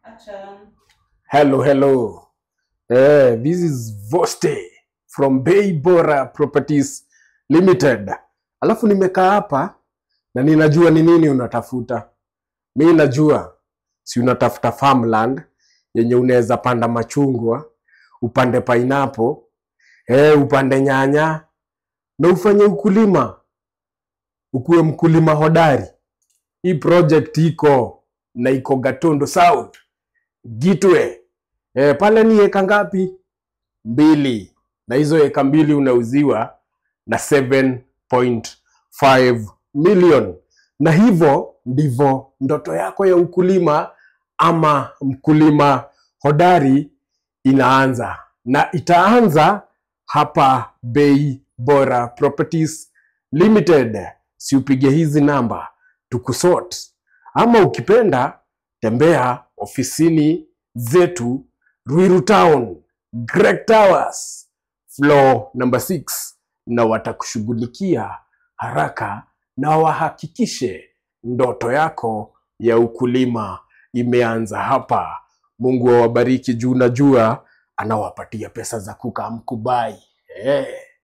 Action. Hello. This is Voste from Bei Bora Properties Limited. Alafu nimekaa hapa na ninajua ni nini unatafuta. Mimi najua si unatafuta farmland yenye unaweza panda machungwa, upande pineapple, upande nyanya na ufanye ukulima. Ukuwe mkulima hodari. Hii project iko na iko Gatundu South. Gitwe. Pale ni eka ngapi? 2. Na hizo eka 2 unauziwa na 7.5 million. Na hivyo ndivyo ndoto yako ya ukulima ama mkulima hodari inaanza. Na itaanza hapa Bei Bora Properties Limited. Si upige hizi namba tukusort. Ama ukipenda tembea ofisini zetu Ruiru Town, Greg Towers, floor number 6, na watakushughulikia haraka na wahakikishe ndoto yako ya ukulima imeanza hapa. Mungu awabariki juu najua anawapatia pesa za kukaa mkubai.